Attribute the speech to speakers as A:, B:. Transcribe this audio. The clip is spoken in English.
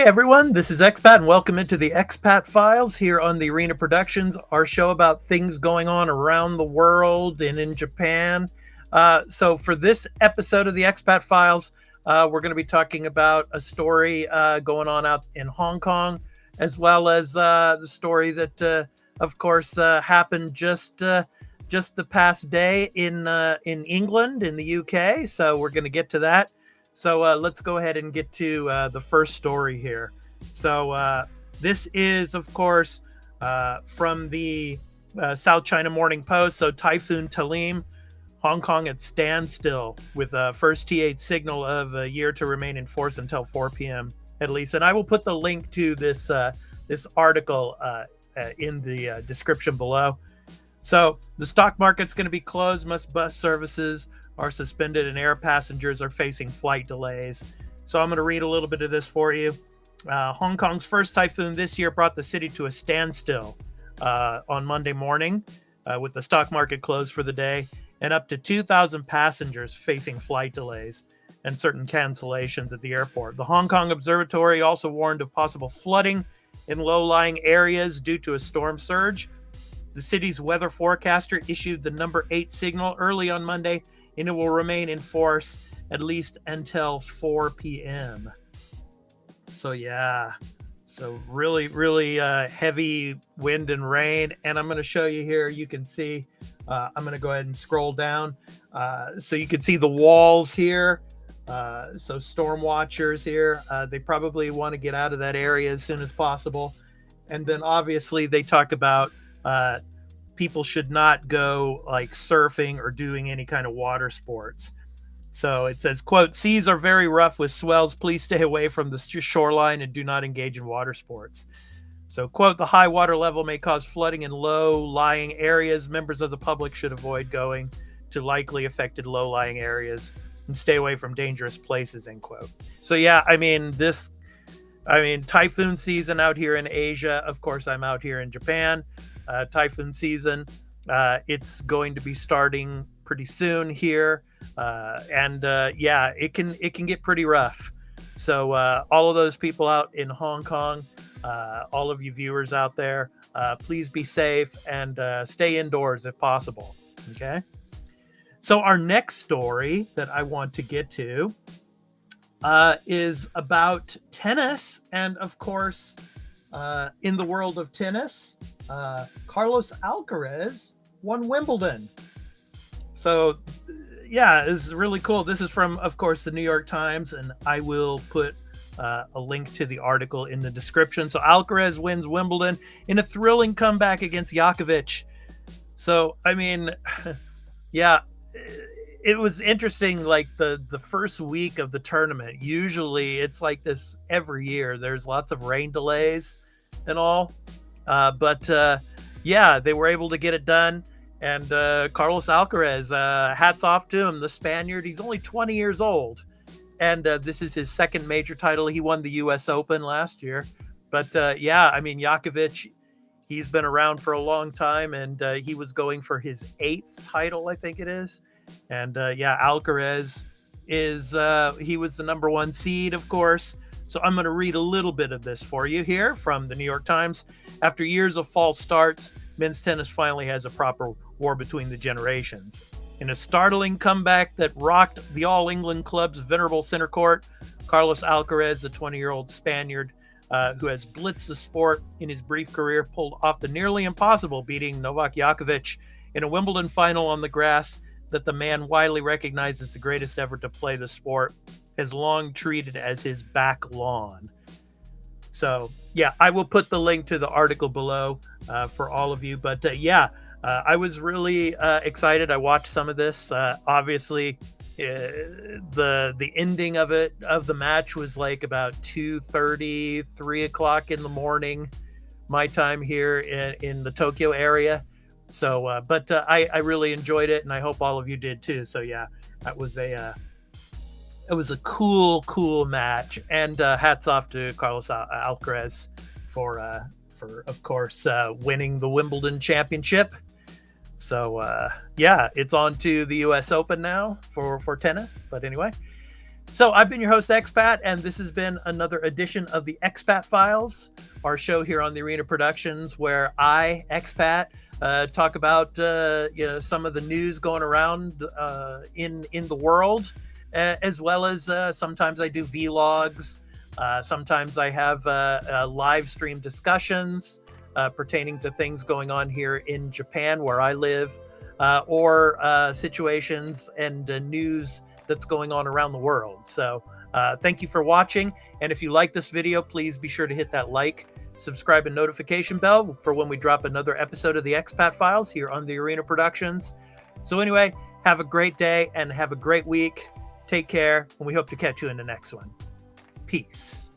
A: everyone, this is Expat and welcome into the Expat Files here on the Arena Productions, our show about things going on around the world and in Japan. So for this episode of the Expat Files, we're going to be talking about a story going on out in Hong Kong, as well as the story that, of course, happened just the past day in England, in the UK. So we're going to get to that. So let's go ahead and get to the first story here. So this is, of course, from the South China Morning Post. So Typhoon Talim, Hong Kong at standstill with a first T8 signal of a year to remain in force until 4 p.m. at least. And I will put the link to this article in the description below. So the stock market's going to be closed. Most bus services are suspended and air passengers are facing flight delays. So I'm going to read a little bit of this for you. Hong Kong's first typhoon this year brought the city to a standstill on Monday morning with the stock market closed for the day and up to 2,000 passengers facing flight delays and certain cancellations at the airport. The Hong Kong Observatory also warned of possible flooding in low-lying areas due to a storm surge. The city's weather forecaster issued the number 8 signal early on Monday, and it will remain in force at least until 4 p.m. So yeah, so really heavy wind and rain. And I'm going to show you here. You can see, I'm going to go ahead and scroll down. So you can see the walls here. So storm watchers here, they probably want to get out of that area as soon as possible. And then obviously they talk about people should not go like surfing or doing any kind of water sports. So it says, quote, seas are very rough with swells. Please stay away from the shoreline and do not engage in water sports. So, quote, the high water level may cause flooding in low-lying areas. Members of the public should avoid going to likely affected low-lying areas and stay away from dangerous places, end quote. So, yeah, typhoon season out here in Asia. Of course, I'm out here in Japan. Typhoon season, it's going to be starting pretty soon here, and it can get pretty rough. So all of those people out in Hong Kong, all of you viewers out there, please be safe and stay indoors if possible. Okay. So our next story that I want to get to is about tennis, and of course, in the world of tennis, Carlos Alcaraz won Wimbledon. So, yeah, it's really cool. This is from, of course, the New York Times, and I will put a link to the article in the description. So Alcaraz wins Wimbledon in a thrilling comeback against Djokovic. So, I mean, yeah, it was interesting, like the first week of the tournament. Usually it's like this every year. There's lots of rain delays and all. But they were able to get it done. And Carlos Alcaraz, hats off to him, the Spaniard. He's only 20 years old. And this is his second major title. He won the U.S. Open last year. But Djokovic, he's been around for a long time. And he was going for his 8th title, I think it is. And Alcaraz he was the number 1 seed, of course. So I'm going to read a little bit of this for you here from the New York Times. After years of false starts, men's tennis finally has a proper war between the generations. In a startling comeback that rocked the All England club's venerable center court, Carlos Alcaraz, the 20-year-old Spaniard who has blitzed the sport in his brief career, pulled off the nearly impossible, beating Novak Djokovic in a Wimbledon final on the grass that the man widely recognized as the greatest ever to play the sport has long treated as his back lawn. So, yeah, I will put the link to the article below for all of you. But, I was really excited. I watched some of this. Obviously, the ending of the match was like about 2:30, 3 o'clock in the morning, my time here in the Tokyo area. So, I really enjoyed it, and I hope all of you did too. So, yeah, that was it was a cool match, and hats off to Carlos Alcaraz for of course winning the Wimbledon championship. So it's on to the U.S. Open now for tennis. But anyway, So I've been your host, Expat, and this has been another edition of the Expat Files, our show here on the Arena Productions, where I, Expat, talk about some of the news going around in the world, as well as sometimes I do vlogs. Sometimes I have live stream discussions pertaining to things going on here in Japan, where I live, or situations and news that's going on around the world. So thank you for watching. And if you like this video, please be sure to hit that like, subscribe, and notification bell for when we drop another episode of the Expat Files here on the Arena Productions. So anyway, have a great day and have a great week. Take care, and we hope to catch you in the next one. Peace.